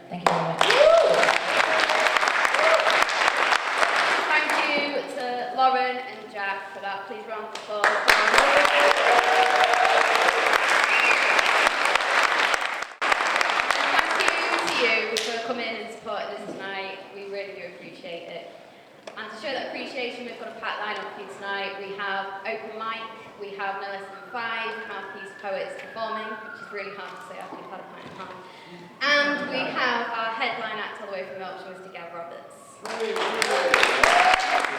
Thank you very much. Thank you to Lauren and Jack for that. Please round of applause. For coming and supporting us tonight. We really do appreciate it. And to show that appreciation, we've got a packed lineup for you tonight. We have open mic, we have no less than 5 mouthpiece poets performing, which is really hard to say after you've had a pint of hand. And we have our headline act all the way from Yorkshire, Mr. Gav Roberts. The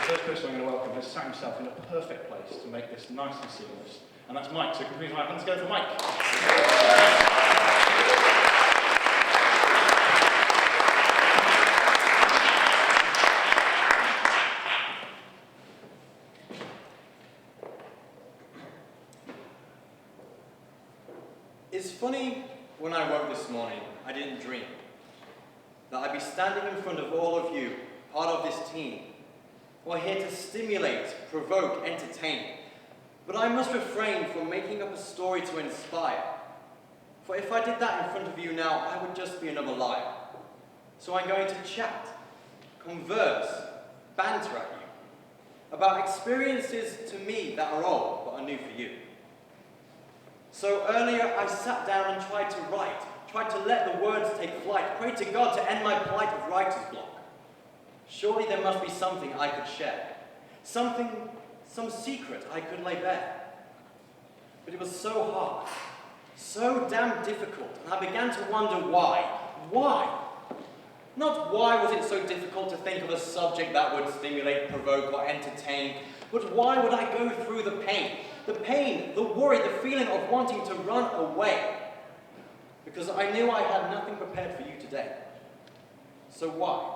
first person I'm going to welcome has sat himself in a perfect place to make this nice and seamless. And that's Mike, so can we please have hands go for Mike. It's funny, when I woke this morning, I didn't dream that I'd be standing in front of all of you, part of this team, who are here to stimulate, provoke, entertain. But I must refrain from making up a story to inspire. For if I did that in front of you now, I would just be another liar. So I'm going to chat, converse, banter at you about experiences to me that are old but are new for you. So earlier I sat down and tried to write, tried to let the words take flight, prayed to God to end my plight of writer's block. Surely there must be something I could share, something, some secret I could lay bare. But it was so hard, so damn difficult, and I began to wonder why. Why? Not why was it so difficult to think of a subject that would stimulate, provoke, or entertain, but why would I go through the pain, the worry, the feeling of wanting to run away? Because I knew I had nothing prepared for you today. So why?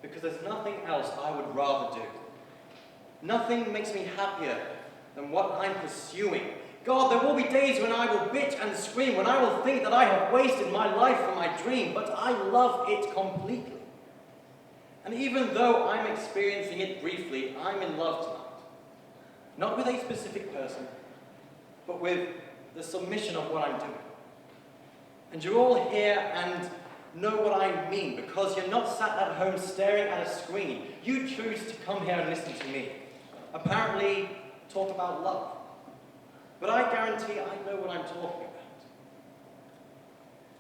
Because there's nothing else I would rather do. Nothing makes me happier than what I'm pursuing. God, there will be days when I will bitch and scream, when I will think that I have wasted my life for my dream, but I love it completely. And even though I'm experiencing it briefly, I'm in love tonight. Not with a specific person, but with the submission of what I'm doing. And you're all here and know what I mean, because you're not sat at home staring at a screen. You choose to come here and listen to me. Apparently, talk about love. But I guarantee I know what I'm talking about.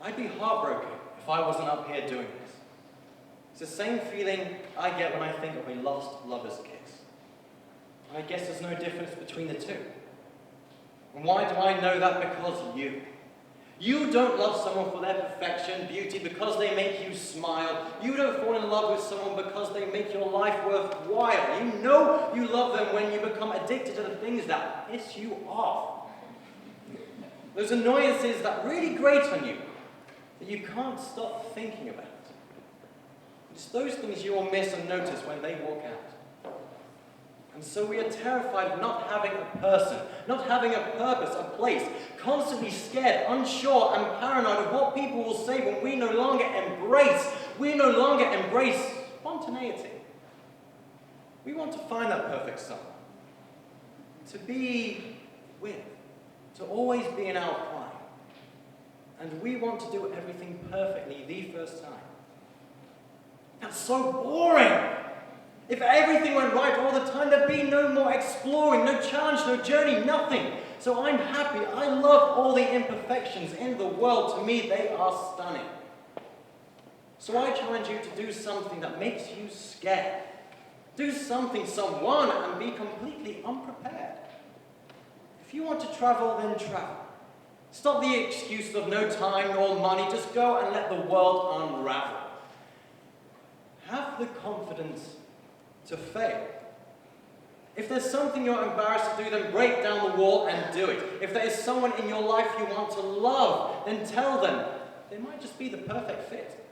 I'd be heartbroken if I wasn't up here doing this. It's the same feeling I get when I think of a lost lover's kiss. And I guess there's no difference between the two. And why do I know that? Because you. You don't love someone for their perfection, beauty, because they make you smile. You don't fall in love with someone because they make your life worthwhile. You know you love them when you become addicted to the things that piss you off. Those annoyances that really grate on you, that you can't stop thinking about. It's those things you will miss and notice when they walk out. And so we are terrified of not having a person, not having a purpose, a place, constantly scared, unsure, and paranoid of what people will say when we no longer embrace spontaneity. We want to find that perfect someone, to be with, to always be in our prime. And we want to do everything perfectly the first time. That's so boring! If everything went right all the time, there'd be no more exploring, no challenge, no journey, nothing. So I'm happy. I love all the imperfections in the world. To me, they are stunning. So I challenge you to do something that makes you scared. Do something, someone, and be completely unprepared. If you want to travel, then travel. Stop the excuses of no time nor money. Just go and let the world unravel. Have the confidence to fail. If there's something you're embarrassed to do, then break down the wall and do it. If there is someone in your life you want to love, then tell them. They might just be the perfect fit.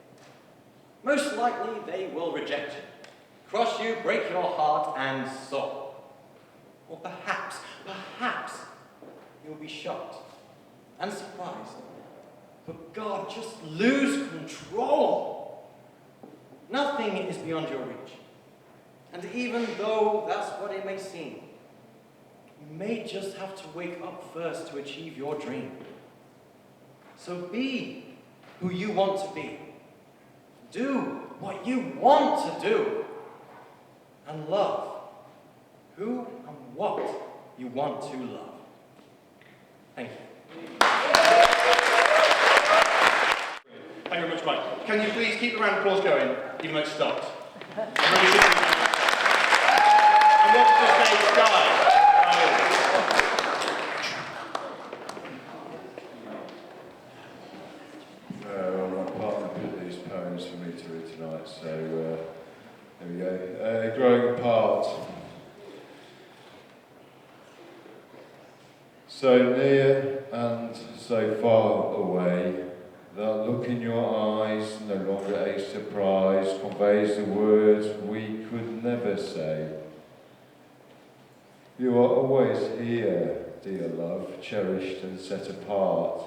Most likely, they will reject you, crush you, break your heart and soul. Or perhaps, you'll be shocked and surprised. But God, just lose control. Nothing is beyond your reach. And even though that's what it may seem, you may just have to wake up first to achieve your dream. So be who you want to be. Do what you want to do. And love who and what you want to love. Thank you. Thank you very much, Mike. Can you please keep the round of applause going, even though it stopped? Really should be. And what's the stage, guys? Well, my partner put these poems for me to read tonight, so there we go. Growing apart. So near and so far away, that look in your eyes, no longer a surprise, conveys the words we could never say. You are always here, dear love, cherished and set apart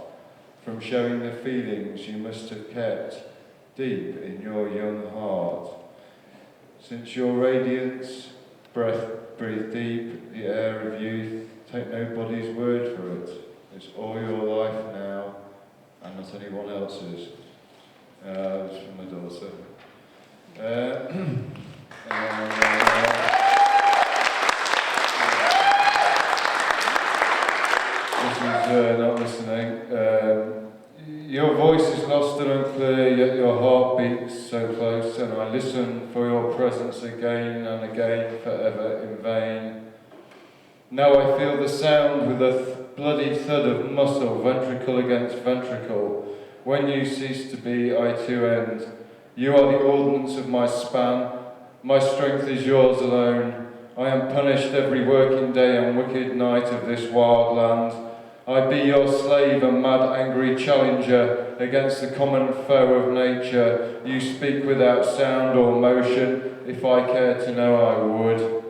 from showing the feelings you must have kept deep in your young heart. Since your radiance, breath breathe deep, the air of youth, take nobody's word for it. It's all your life now, and not anyone else's. It's from my daughter. This is not listening. Your voice is lost and unclear, yet your heart beats so close, and I listen for your presence again and again, forever in vain. Now I feel the sound with a bloody thud of muscle, ventricle against ventricle. When you cease to be, I too end. You are the ordnance of my span. My strength is yours alone. I am punished every working day and wicked night of this wild land. I be your slave and mad angry challenger against the common foe of nature. You speak without sound or motion. If I cared to know, I would.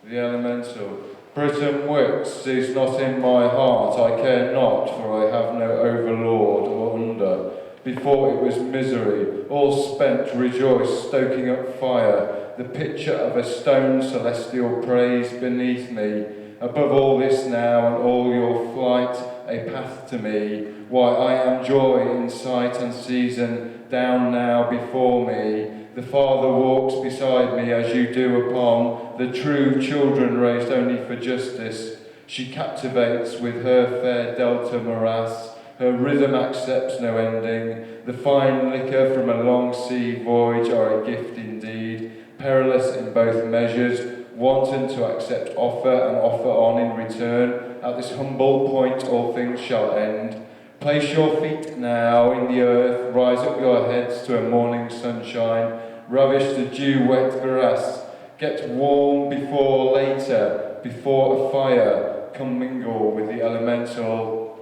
The elemental. Britain Wicks is not in my heart, I care not, for I have no overlord or under. Before it was misery, all spent, rejoice, stoking up fire, the picture of a stone celestial praise beneath me. Above all this now and all your flight, a path to me. Why, I am joy in sight and season, down now before me. The Father walks beside me as you do upon the true children raised only for justice. She captivates with her fair delta morass. Her rhythm accepts no ending. The fine liquor from a long sea voyage are a gift indeed, perilous in both measures, wanton to accept offer and offer on in return. At this humble point all things shall end. Place your feet now in the earth, rise up your heads to a morning sunshine, ravish the dew-wet grass, get warm before later, before a fire, come mingle with the elemental,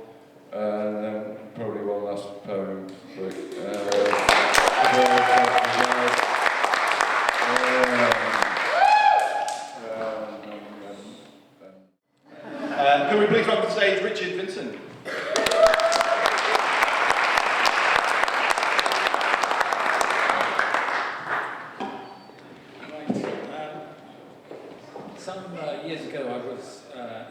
and then probably one last poem. Can we please welcome to the stage Richard Vincent? Some years ago I was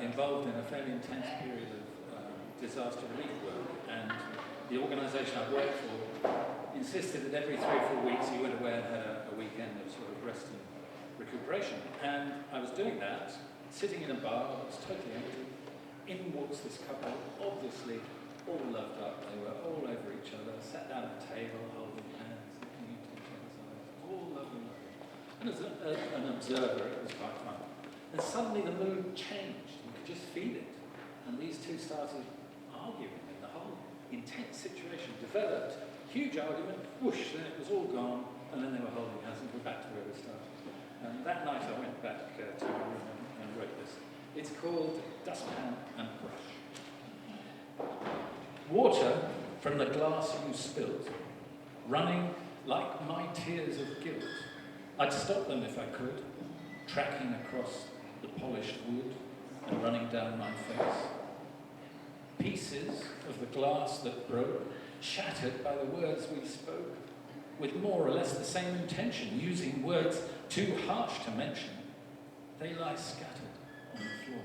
involved in a fairly intense period of disaster relief work, and the organisation I worked for insisted that every 3 or 4 weeks you went away and had a weekend of sort of rest and recuperation. And I was doing that, sitting in a bar that was totally empty. In walks this couple, obviously all loved up, they were all over each other, sat down at a table, holding hands, looking into each other's eyes, all lovely. And as an observer, it was quite fun. And suddenly the mood changed, you could just feel it. And these two started arguing, and the whole intense situation developed. Huge argument, whoosh, then it was all gone, and then they were holding hands and we're back to where we started. And that night I went back to my room and wrote this. It's called Dustpan and Brush. Water from the glass you spilt, running like my tears of guilt. I'd stop them if I could, tracking across the polished wood and running down my face. Pieces of the glass that broke, shattered by the words we spoke, with more or less the same intention, using words too harsh to mention. They lie scattered on the floor.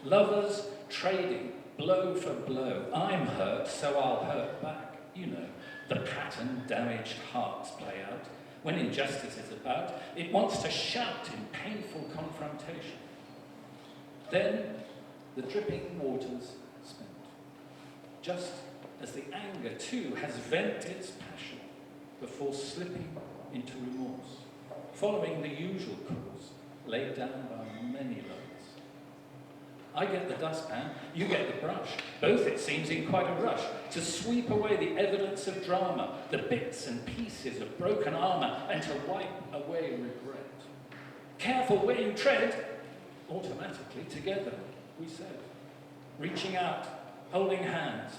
Lovers trading blow for blow. I'm hurt, so I'll hurt back. You know, the pattern damaged hearts play out. When injustice is about, it wants to shout in painful confrontation. Then, the dripping waters spent. Just as the anger, too, has vent its passion before slipping into remorse, following the usual course laid down by many lovers. I get the dustpan, you get the brush, both, it seems, in quite a rush, to sweep away the evidence of drama, the bits and pieces of broken armour, and to wipe away regret. Careful where you tread, automatically together, we said, reaching out, holding hands,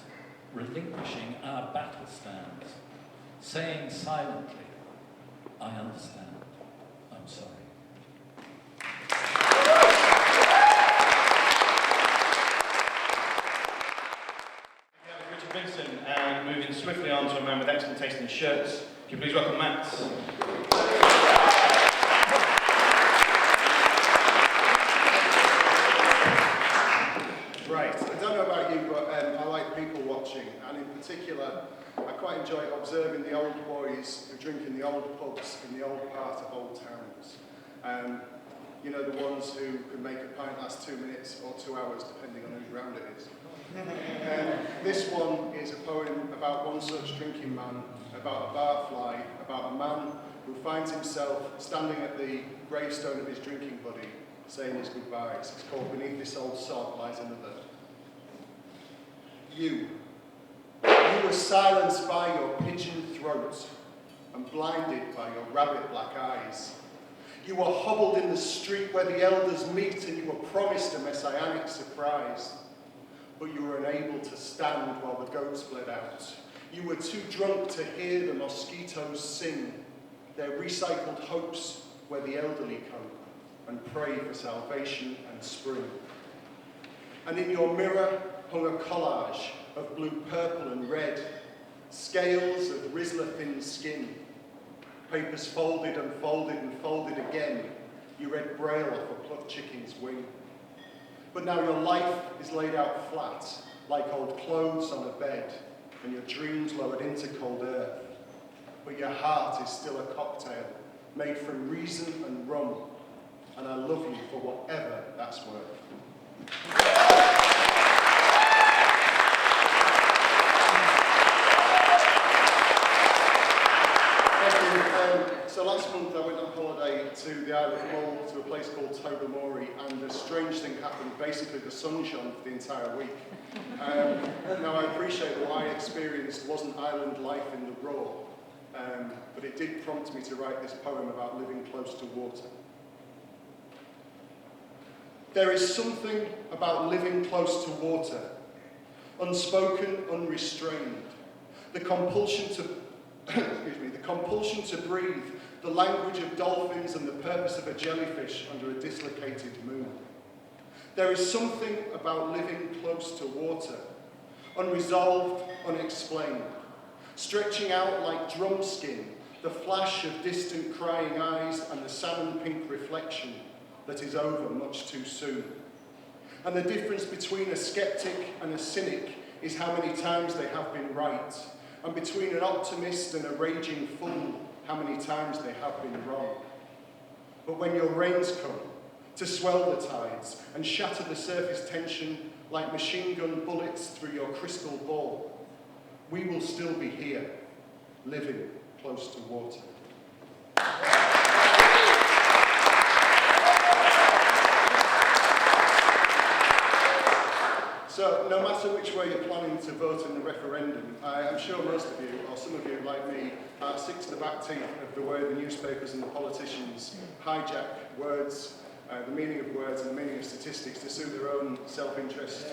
relinquishing our battle stands, saying silently, I understand, I'm sorry. Vincent, and moving swiftly on to a man with excellent taste in shirts. Can you please welcome Matt? Right, I don't know about you, but I like people watching, and in particular, I quite enjoy observing the old boys who drink in the old pubs in the old part of old towns. You know, the ones who can make a pint last 2 minutes or 2 hours, depending on whose round it is. This one is a poem about one such drinking man, about a barfly, about a man who finds himself standing at the gravestone of his drinking buddy, saying his goodbyes. It's called Beneath This Old Sod Lies Another. You were silenced by your pigeon throat and blinded by your rabbit black eyes. You were hobbled in the street where the elders meet, and you were promised a messianic surprise. But you were unable to stand while the goats bled out. You were too drunk to hear the mosquitoes sing their recycled hopes where the elderly cope and pray for salvation and spring. And in your mirror hung a collage of blue, purple and red, scales of Rizzler-thin skin, papers folded and folded and folded again. You read Braille off a plucked chicken's wing. But now your life is laid out flat, like old clothes on a bed, and your dreams lowered into cold earth. But your heart is still a cocktail, made from reason and rum, and I love you for whatever that's worth. So last month I went on holiday to the Isle of Mull, to a place called Tobermory, and a strange thing happened. Basically the sun shone for the entire week. Now I appreciate that what I experienced wasn't island life in the raw, but it did prompt me to write this poem about living close to water. There is something about living close to water, unspoken, unrestrained, the compulsion to the compulsion to breathe, the language of dolphins and the purpose of a jellyfish under a dislocated moon. There is something about living close to water, unresolved, unexplained, stretching out like drum skin, the flash of distant crying eyes and the salmon pink reflection that is over much too soon. And the difference between a skeptic and a cynic is how many times they have been right. And between an optimist and a raging fool, how many times they have been wrong. But when your rains come to swell the tides and shatter the surface tension like machine gun bullets through your crystal ball, we will still be here, living close to water. So, no matter which way you're planning to vote in the referendum, I'm sure most of you, or some of you like me, are sick to the back teeth of the way the newspapers and the politicians hijack words, the meaning of words and the meaning of statistics to suit their own self-interest.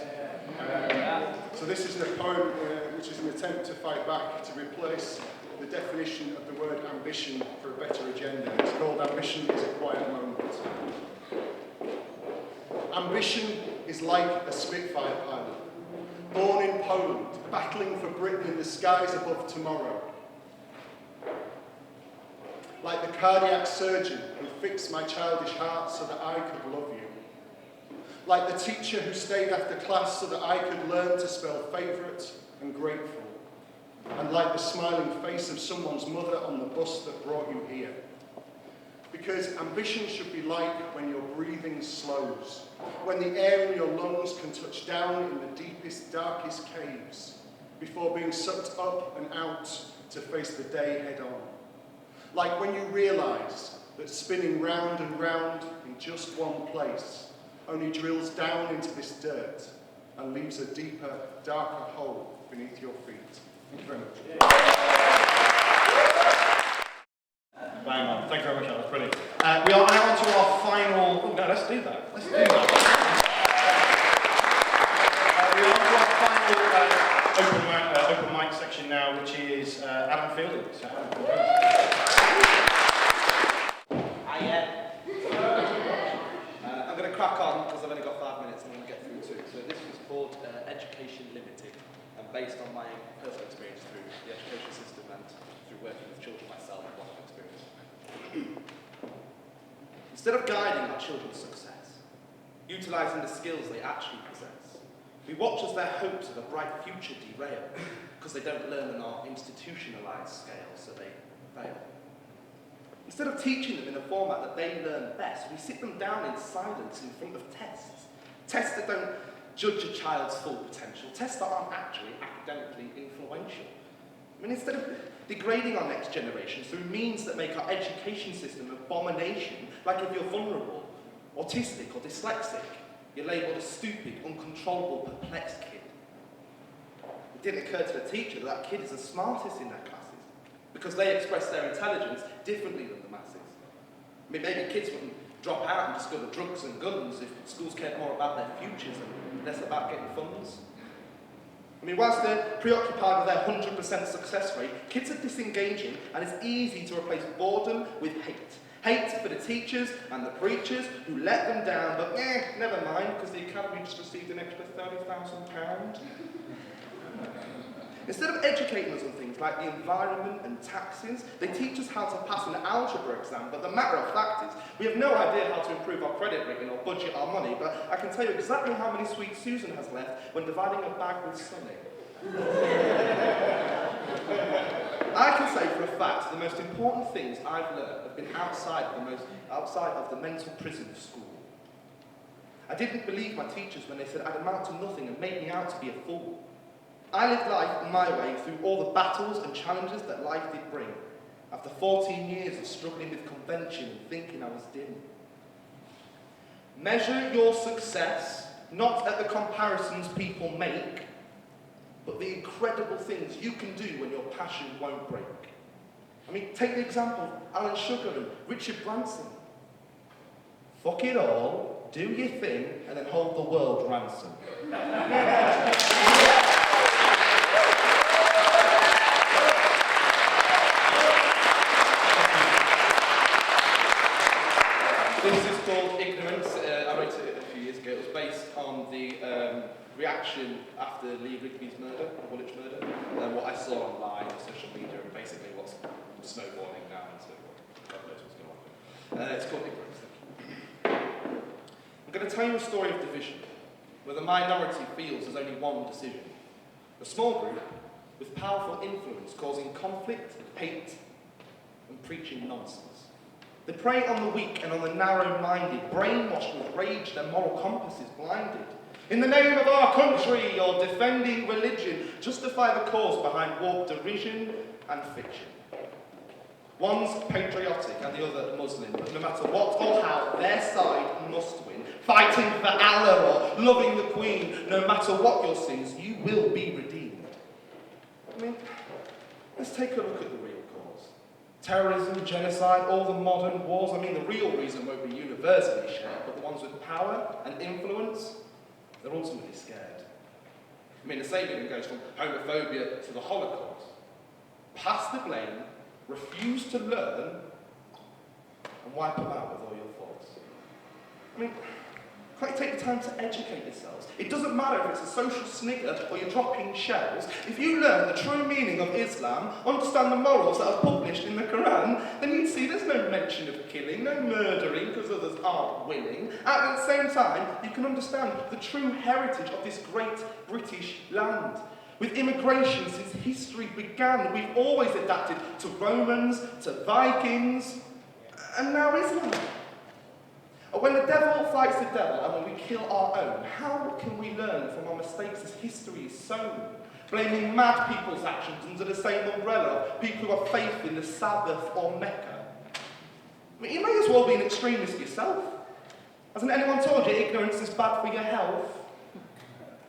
So this is a poem which is an attempt to fight back, to replace the definition of the word ambition for a better agenda. It's called Ambition is a Quiet Moment. Ambition is like a Spitfire pilot, born in Poland, battling for Britain in the skies above tomorrow. Like the cardiac surgeon who fixed my childish heart so that I could love you. Like the teacher who stayed after class so that I could learn to spell favourite and grateful. And like the smiling face of someone's mother on the bus that brought you here. Because ambition should be like when your breathing slows, when the air in your lungs can touch down in the deepest, darkest caves, before being sucked up and out to face the day head on. Like when you realise that spinning round and round in just one place only drills down into this dirt and leaves a deeper, darker hole beneath your feet. Thank you very much. Bang on. Thank you very much, Alan. That's brilliant. We are now on to our final... Oh, no, let's do that. Let's do that. We are on to our final open mic section now, which is Adam Fielding. So, I'm going to crack on because I've only got 5 minutes and I'm going to get through two. So this was called Education Limited, and based on my personal experience through the education system and through working with children myself and what I've experienced. Instead of guiding our children's success, utilising the skills they actually possess, we watch as their hopes of a bright future derail because they don't learn on our institutionalised scale, so they fail. Instead of teaching them in a format that they learn best, we sit them down in silence in front of tests. Tests that don't judge a child's full potential. Tests that aren't actually academically influential. I mean, instead of degrading our next generation through means that make our education system an abomination, like if you're vulnerable, autistic or dyslexic, you're labelled a stupid, uncontrollable, perplexed kid. It didn't occur to the teacher that that kid is the smartest in their classes, because they express their intelligence differently than the masses. I mean, maybe kids wouldn't drop out and discover drugs and guns if schools cared more about their futures and less about getting funds. I mean, whilst they're preoccupied with their 100% success rate, kids are disengaging, and it's easy to replace boredom with hate. Hate for the teachers and the preachers who let them down, but never mind, because the academy just received an extra £30,000. Instead of educating us on things like the environment and taxes, they teach us how to pass an algebra exam, but the matter of fact is, we have no idea how to improve our credit rating or budget our money, but I can tell you exactly how many sweets Susan has left when dividing a bag with Sonny. I can say for a fact the most important things I've learned have been outside of the mental prison of school. I didn't believe my teachers when they said I'd amount to nothing and made me out to be a fool. I lived life my way through all the battles and challenges that life did bring, after 14 years of struggling with convention and thinking I was dim. Measure your success not at the comparisons people make, but the incredible things you can do when your passion won't break. I mean, take the example of Alan Sugar and Richard Branson. Fuck it all, do your thing, and then hold the world ransom. This is called Ignorance. I wrote it a few years ago. It was based on the reaction after Lee Rigby's murder, the Woolwich murder, what I saw online on social media, and basically what's snowballing now into God knows what's going on. It's called Ignorance. I'm going to tell you a story of division, where the minority feels there's only one decision. A small group with powerful influence causing conflict, hate, and preaching nonsense. They prey on the weak and on the narrow-minded, brainwashed with rage, their moral compass is blinded. In the name of our country, or defending religion, justify the cause behind warped derision and fiction. One's patriotic and the other Muslim, but no matter what or how, their side must win. Fighting for Allah or loving the Queen, no matter what your sins, you will be redeemed. I mean, let's take a look at the real cause. Terrorism, genocide, all the modern wars. I mean, the real reason won't be universally shared, but the ones with power and influence, they're ultimately scared. I mean, the same even goes from homophobia to the Holocaust. Pass the blame, refuse to learn, and wipe them out with all your faults. I mean, Can't you take the time to educate yourselves? It doesn't matter if it's a social snigger or you're dropping shells. If you learn the true meaning of Islam, understand the morals that are published in the Quran, then you'd see there's no mention of killing, no murdering because others aren't willing. At the same time, you can understand the true heritage of this great British land. With immigration since history began, we've always adapted to Romans, to Vikings, and now Islam. When the devil fights the devil and when we kill our own, how can we learn from our mistakes as history is sown? Blaming mad people's actions under the same umbrella of people who have faith in the Sabbath or Mecca. I mean, you may as well be an extremist yourself. Hasn't anyone told you ignorance is bad for your health?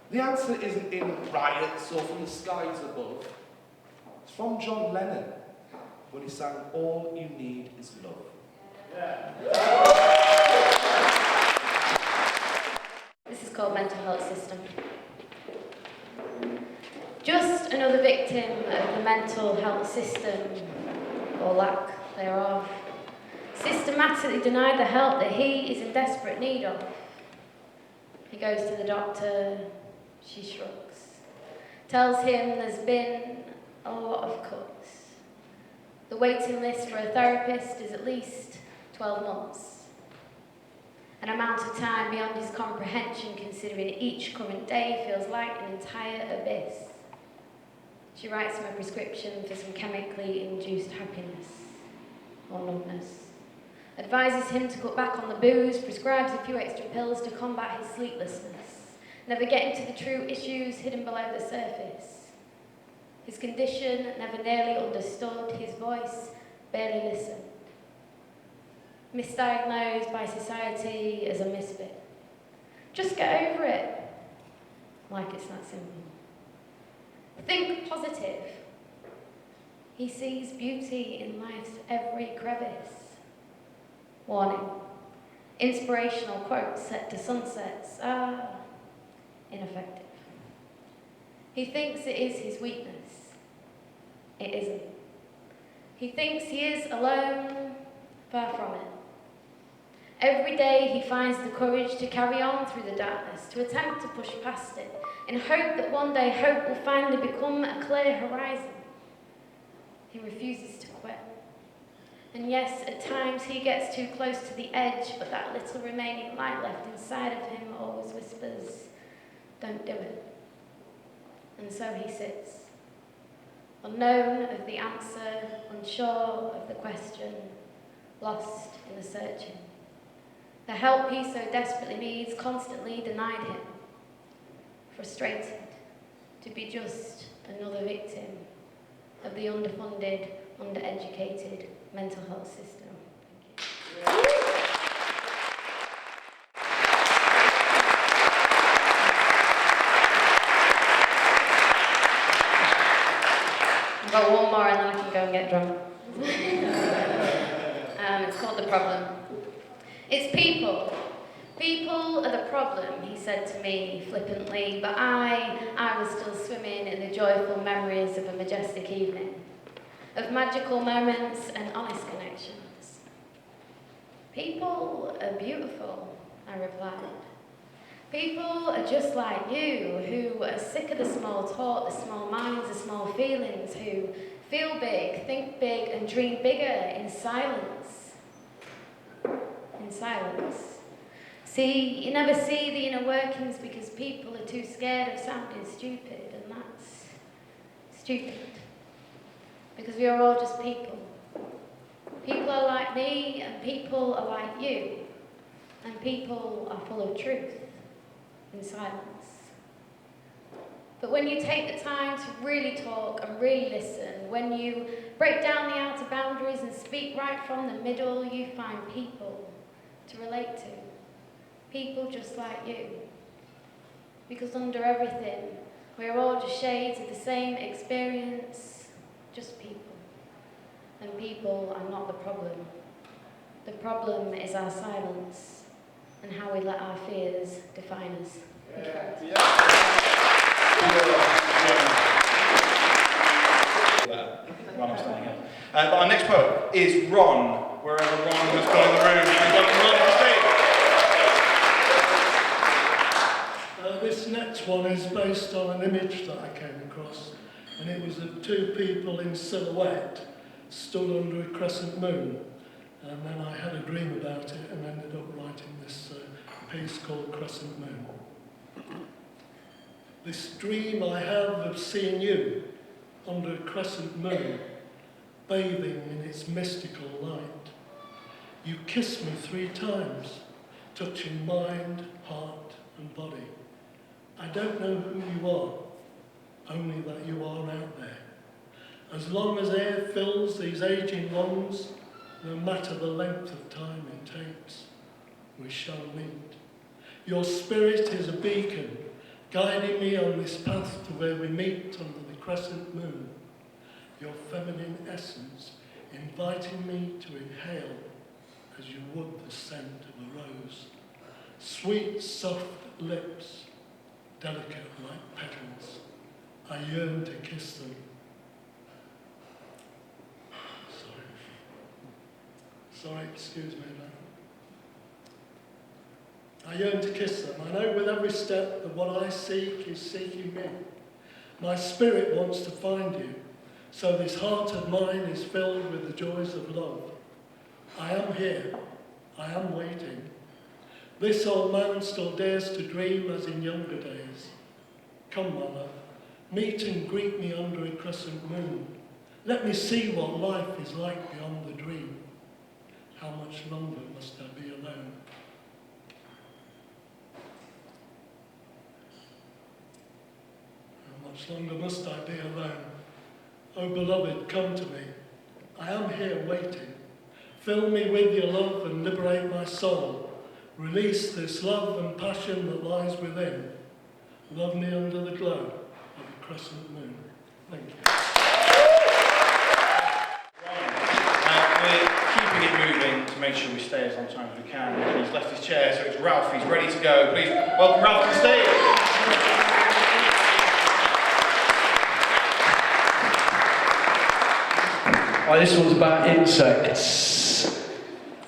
The answer isn't in riots or from the skies above. It's from John Lennon when he sang, "All you need is love." This is called mental health system. Just another victim of the mental health system, or lack thereof. Systematically denied the help that he is in desperate need of. He goes to the doctor, she shrugs. Tells him there's been a lot of cuts. The waiting list for a therapist is at least 12 months. An amount of time beyond his comprehension, considering each current day feels like an entire abyss. She writes him a prescription for some chemically induced happiness or numbness. Advises him to cut back on the booze, prescribes a few extra pills to combat his sleeplessness, never getting to the true issues hidden below the surface. His condition never nearly understood, his voice barely listened. Misdiagnosed by society as a misfit. Just get over it. Like it's that simple. Think positive. He sees beauty in life's every crevice. Warning. Inspirational quotes set to sunsets are ineffective. He thinks it is his weakness. It isn't. He thinks he is alone. Far from it. Every day he finds the courage to carry on through the darkness, to attempt to push past it, in hope that one day hope will finally become a clear horizon. He refuses to quit. And yes, at times he gets too close to the edge, but that little remaining light left inside of him always whispers, "Don't do it." And so he sits, unknown of the answer, unsure of the question, lost in the searching. The help he so desperately needs constantly denied him. Frustrated to be just another victim of the underfunded, undereducated mental health system. Thank you. I've got one more and then I can go and get drunk. It's called The Problem. It's people. People are the problem, he said to me flippantly, but I was still swimming in the joyful memories of a majestic evening, of magical moments and honest connections. People are beautiful, I replied. People are just like you, who are sick of the small talk, the small minds, the small feelings, who feel big, think big, and dream bigger in silence. In silence. See, you never see the inner workings because people are too scared of sounding stupid, and that's stupid. Because we are all just people. People are like me, and people are like you, and people are full of truth in silence. But when you take the time to really talk and really listen, when you break down the outer boundaries and speak right from the middle, you find people to relate to. People just like you. Because under everything, we're all just shades of the same experience, just people. And people are not the problem. The problem is our silence and how we let our fears define us. While I'm standing up. But our next poet is Ron, wherever Ron has gone in the room. Welcome Ron to the stage. next one is based on an image that I came across, and it was of two people in silhouette stood under a crescent moon. And then I had a dream about it and ended up writing this piece called Crescent Moon. This dream I have of seeing you under a crescent moon, bathing in its mystical light. You kiss me 3 times, touching mind, heart and body. I don't know who you are, only that you are out there. As long as air fills these aging lungs, no matter the length of time it takes, we shall meet. Your spirit is a beacon, guiding me on this path to where we meet under the crescent moon. Your feminine essence, inviting me to inhale as you would the scent of a rose. Sweet, soft lips, delicate like petals. I yearn to kiss them. Sorry, excuse me, man. I yearn to kiss them. I know with every step that what I seek is seeking me. My spirit wants to find you, so this heart of mine is filled with the joys of love. I am here. I am waiting. This old man still dares to dream as in younger days. Come, my love, meet and greet me under a crescent moon. Let me see what life is like beyond the dream. How much longer must I be alone? How much longer must I be alone? Oh, beloved, come to me. I am here waiting. Fill me with your love and liberate my soul. Release this love and passion that lies within. Love me under the glow of the crescent moon. Thank you. We're keeping it moving to make sure we stay as long time as we can. And he's left his chair, so it's Ralph. He's ready to go. Please welcome Ralph to the stage. Right, this one's about insects.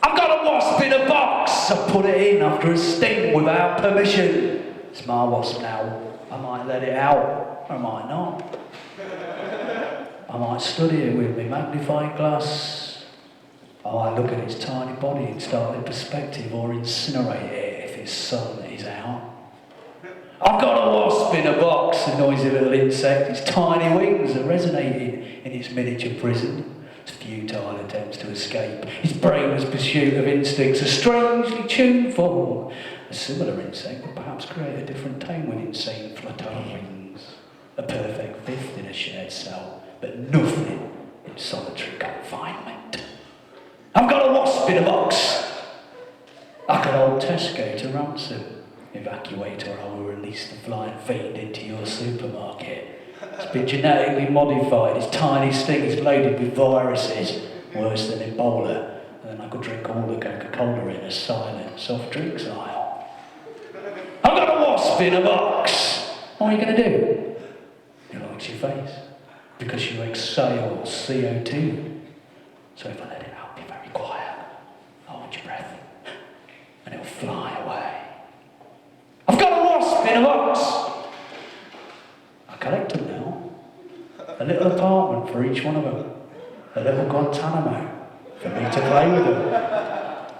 I've got a wasp in a box. I put it in after a sting without permission. It's my wasp now. I might let it out, or I might not. I might study it with my magnifying glass. I might look at its tiny body in startling perspective, or incinerate it if its sun is out. I've got a wasp in a box, a noisy little insect. Its tiny wings are resonating in its miniature prison. Its futile attempts to escape. Its brainless pursuit of instincts, a strangely tuned form. A similar insect would perhaps create a different tone with insane fluttering wings. A perfect fifth in a shared cell, but nothing in solitary confinement. I've got a wasp in a box. I could hold Tesco to ransom. Evacuate or I will release the flying fiend into your supermarket. It's been genetically modified. Its tiny sting is loaded with viruses, worse than Ebola. And then I could drink all the Coca-Cola in a silent soft drinks aisle. I've got a wasp in a box. What are you going to do? It likes your face because you exhale CO2. So if I let it out, be very quiet. Hold your breath, and it'll fly away. I've got a wasp in a box. I collect them now. A little apartment for each one of them. A little Guantanamo for me to play with them.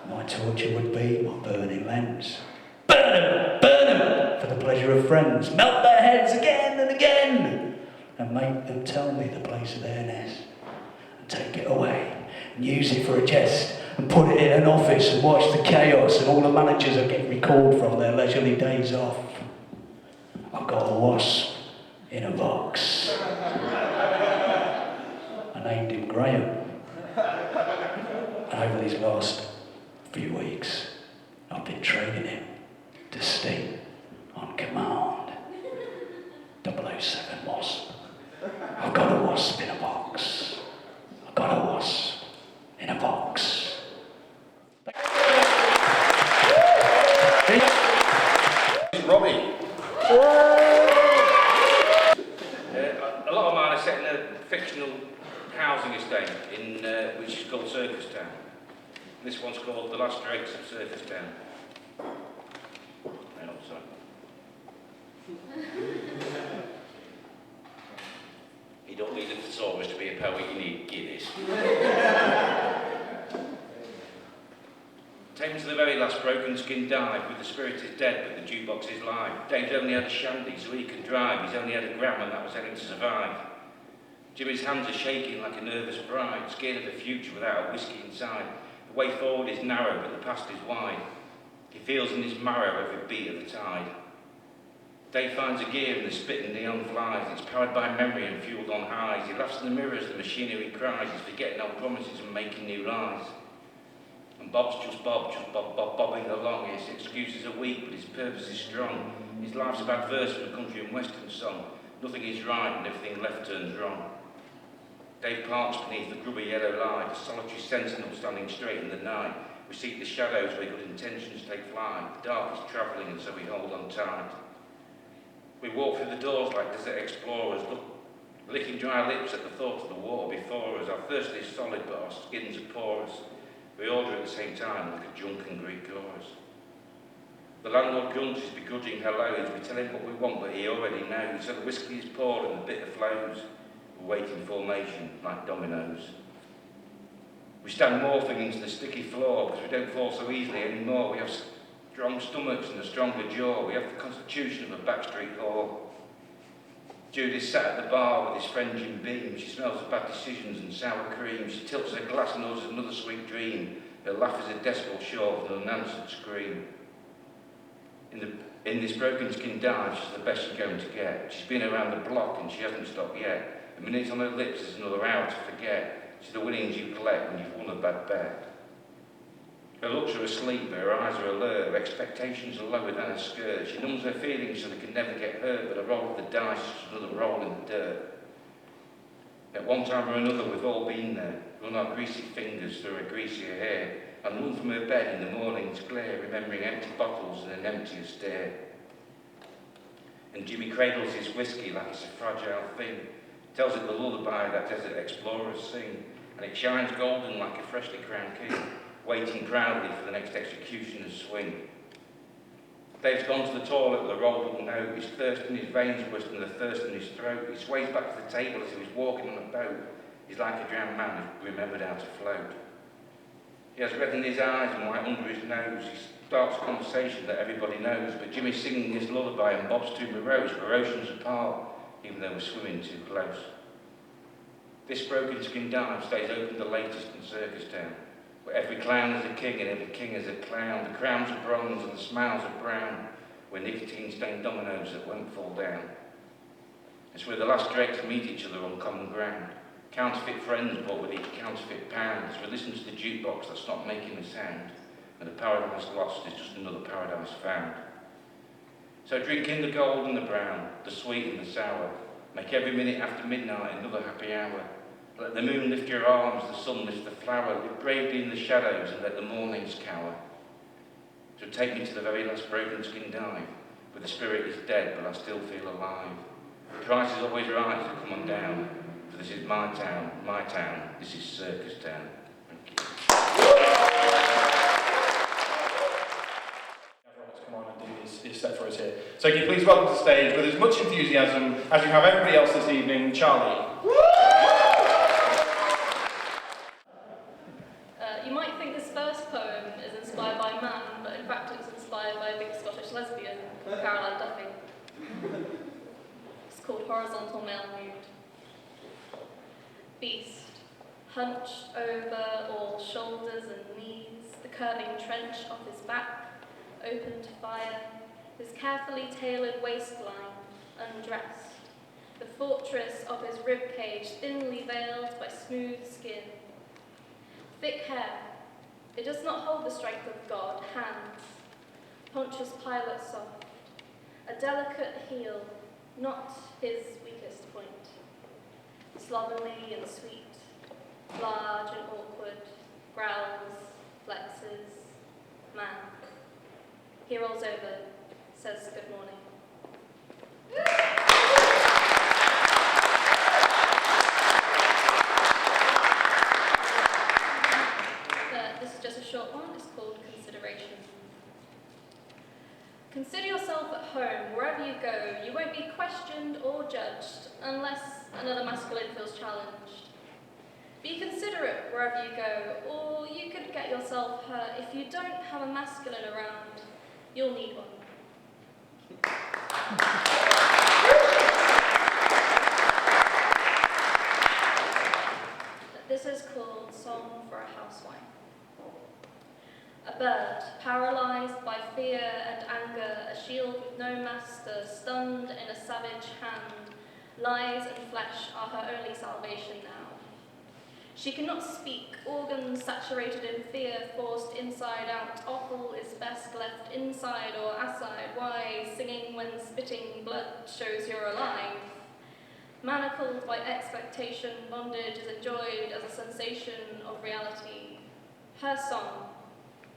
My torture would be my burning lens. Burn them for the pleasure of friends. Melt their heads again and again. And make them tell me the place of their nest. And take it away. And use it for a jest. And put it in an office and watch the chaos and all the managers will get recalled from their leisurely days off. I've got a wasp in a box. I named him Graham. And over these last few weeks, I've been training him to sting on command. 007 wasp. I've got a wasp in a box. I've got a wasp in a box. Robbie. A lot of mine are set in a fictional housing estate in which is called Circus Town. This one's called The Last Dregs of Circus Town. And also. You don't need a thesaurus to be a poet, you need Guinness. Take me to the very last broken skin dive, with the spirit is dead but the jukebox is live. Dave's only had a shandy so he can drive, he's only had a gram and that was having to survive. Jimmy's hands are shaking like a nervous bride, scared of the future without a whiskey inside. The way forward is narrow but the past is wide. He feels in his marrow every beat of the tide. Dave finds a gear in the spitting neon flies. It's powered by memory and fueled on highs. He laughs in the mirror as the machinery cries. He's forgetting old promises and making new lies. And Bob's just bobbing along. His excuses are weak, but his purpose is strong. His life's about verse from a country and western song. Nothing is right and everything left turns wrong. Dave parks beneath the grubby yellow light, a solitary sentinel standing straight in the night. We seek the shadows where good intentions take flight. The dark is travelling and so we hold on tight. We walk through the doors like desert explorers, licking dry lips at the thought of the water before us. Our thirst is solid but our skins are porous. We order at the same time like a drunken Greek chorus. The landlord grunts his begrudging hellos. We tell him what we want but he already knows. So the whiskey is poured and the bitter flows. We wait in formation like dominoes. We stand morphing into the sticky floor because we don't fall so easily anymore. We have strong stomachs and a stronger jaw. We have the constitution of a backstreet whore. Judy's sat at the bar with his friend Jim Beam. She smells of bad decisions and sour cream. She tilts her glass and utters another sweet dream. Her laugh is a decibel short of an unanswered scream. In this broken skin dive, she's the best you're going to get. She's been around the block and she hasn't stopped yet. A minute on her lips is another hour to forget. She's the winnings you collect when you've won a bad bet. Her looks are asleep, her eyes are alert, her expectations are lower than her skirt. She numbs her feelings so they can never get hurt, but a roll of the dice is just another roll in the dirt. At one time or another, we've all been there, run our greasy fingers through her greasier hair, and run from her bed in the morning's glare, remembering empty bottles and an emptier stare. And Jimmy cradles his whiskey like it's a fragile thing, tells it the lullaby that desert explorers sing, and it shines golden like a freshly crowned king, waiting proudly for the next executioner's swing. Dave's gone to the toilet with a rolled up note, his thirst in his veins worse than the thirst in his throat. He sways back to the table as if he's walking on a boat. He's like a drowned man who remembered how to float. He has red in his eyes and white under his nose. He starts a conversation that everybody knows, but Jimmy's singing his lullaby and Bob's too morose. We're oceans apart, even though we're swimming too close. This broken skin dive stays open the latest in Circus Town, where every clown is a king and every king is a clown. The crowns are bronze and the smiles are brown, where nicotine-stained dominoes that won't fall down. It's where the last dregs meet each other on common ground. Counterfeit friends bought with each counterfeit pound. As we listen to the jukebox that's not making a sound, and the paradise lost is just another paradise found. So drink in the gold and the brown, the sweet and the sour. Make every minute after midnight another happy hour. Let the moon lift your arms, the sun lift the flower. Live bravely in the shadows and let the mornings cower. So take me to the very last broken skin dive, where the spirit is dead but I still feel alive. The price is always right, so come on down. For this is my town, this is Circus Town. Thank you. Everyone's come on and do his set for us here. So can you please welcome to the stage with as much enthusiasm as you have everybody else this evening, Charlie. You might think this first poem is inspired by a man, but in fact it's inspired by a big Scottish lesbian called Caroline Duffy. It's called Horizontal Male Nude. Beast, hunched over all shoulders and knees, the curving trench of his back, open to fire, his carefully tailored waistline undressed, the fortress of his ribcage thinly veiled by smooth skin. Thick hair, it does not hold the strength of God. Hands, Pontius Pilate soft, a delicate heel, not his weakest point. Slovenly and sweet, large and awkward, growls, flexes, man. He rolls over, says good morning. This is just a short one, it's called Consideration. Consider yourself at home, wherever you go, masculine feels challenged. Be considerate wherever you go, or you could get yourself hurt. If you don't have a masculine around, you'll need one. This is called Song for a Housewife. A bird, paralysed by fear and anger, a shield with no master, stunned in a savage hand, lies and flesh are her only salvation now. She cannot speak, organs saturated in fear, forced inside out. Offal is best left inside or aside. Why, singing when spitting blood shows you're alive. Manacled by expectation, bondage is enjoyed as a sensation of reality. Her song,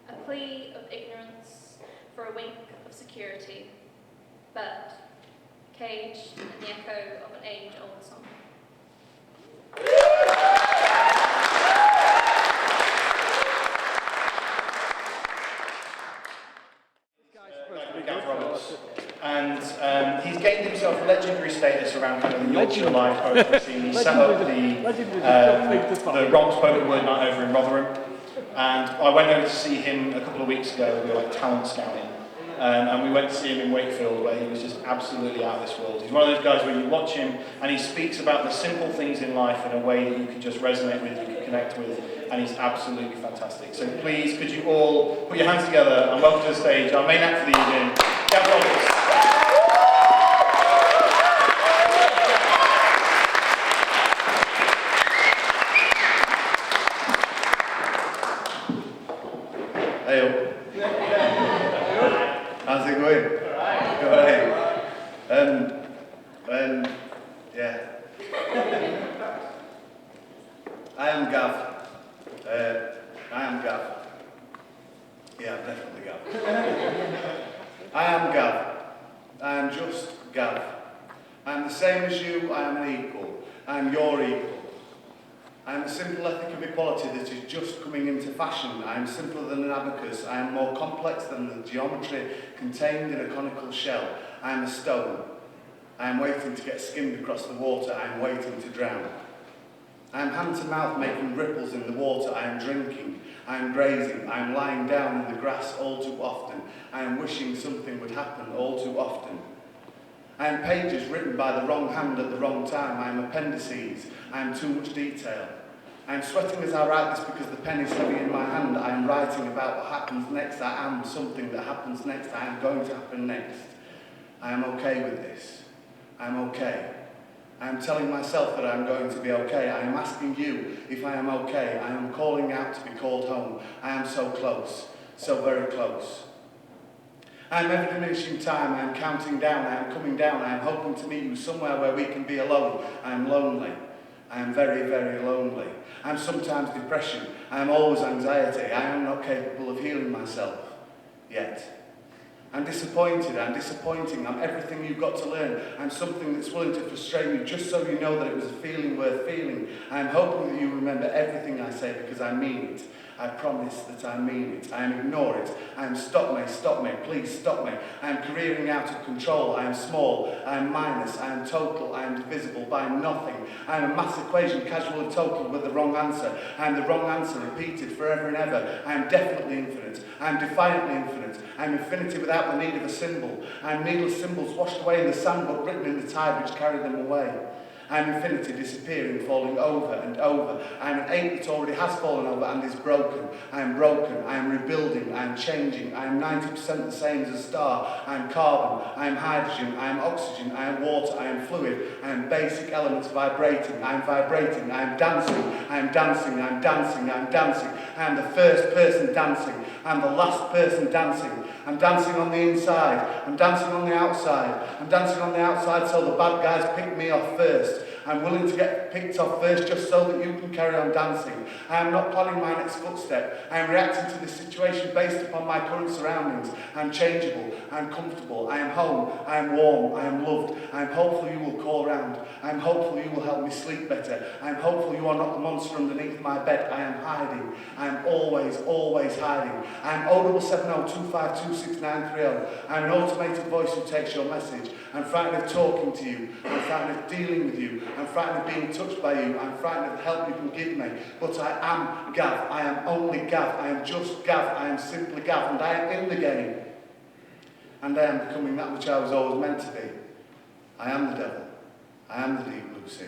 a plea of ignorance for a wink of security. Bird, caged in the echo of an age-old song. And he's gained himself legendary status around kind of the Yorkshire live poetry scene. He set up the Ron Spoken Word Night over in Rotherham. And I went over to see him a couple of weeks ago. We were like talent scouting. And we went to see him in Wakefield, where he was just absolutely out of this world. He's one of those guys where you watch him and he speaks about the simple things in life in a way that you can just resonate with, you can connect with, and he's absolutely fantastic. So please, could you all put your hands together and welcome to the stage our main act for the evening, Gemma Baker. How's it going? Alright. Yeah. I am Gav. Yeah, I'm definitely Gav. I am Gav. I am just Gav. I am the same as you, I am an equal. I am your equal. I am a simple ethic of equality that is just coming into fashion. I am simpler than an abacus. I am more complex than the geometry contained in a conical shell. I am a stone. I am waiting to get skimmed across the water. I am waiting to drown. I am hand to mouth making ripples in the water. I am drinking. I am grazing. I am lying down in the grass all too often. I am wishing something would happen all too often. I am pages written by the wrong hand at the wrong time. I am appendices. I am too much detail. I am sweating as I write this because the pen is heavy in my hand. I am writing about what happens next. I am something that happens next. I am going to happen next. I am okay with this. I am okay. I am telling myself that I am going to be okay. I am asking you if I am okay. I am calling out to be called home. I am so close, so very close. I am ever diminishing time. I am counting down. I am coming down. I am hoping to meet you somewhere where we can be alone. I am lonely. I am very, very lonely. I am sometimes depression. I am always anxiety. I am not capable of healing myself yet. I'm disappointed. I'm disappointing. I'm everything you've got to learn. I'm something that's willing to frustrate you just so you know that it was a feeling worth feeling. I'm hoping that you remember everything I say because I mean it. I promise that I mean it. I am ignore it. I am stop me, please stop me. I am careering out of control. I am small. I am minus. I am total. I am divisible by nothing. I am a mass equation casually totaled with the wrong answer. I am the wrong answer repeated forever and ever. I am definitely infinite. I am defiantly infinite. I am infinity without the need of a symbol. I am needless symbols washed away in the sand but written in the tide which carried them away. I am infinity disappearing, falling over and over. I am an ape that already has fallen over and is broken. I am broken. I am rebuilding. I am changing. I am 90% the same as a star. I am carbon. I am hydrogen. I am oxygen. I am water. I am fluid. I am basic elements vibrating. I am vibrating. I am dancing. I am dancing. I am dancing. I am dancing. I am the first person dancing. I am the last person dancing. I'm dancing on the inside. I'm dancing on the outside. I'm dancing on the outside so the bad guys pick me off first. I'm willing to get picked off first just so that you can carry on dancing. I am not planning my next footstep. I am reacting to this situation based upon my current surroundings. I am changeable. I am comfortable. I am home. I am warm. I am loved. I am hopeful you will call round. I am hopeful you will help me sleep better. I am hopeful you are not the monster underneath my bed. I am hiding. I am always, always hiding. I am 07025266930. I am an automated voice who takes your message. I'm frightened of talking to you. I'm frightened of dealing with you. I'm frightened of being touched by you. I'm frightened of the help you can give me. But I am Gav. I am only Gav. I am just Gav. I am simply Gav. And I am in the game. And I am becoming that which I was always meant to be. I am the devil. I am the deep blue sea.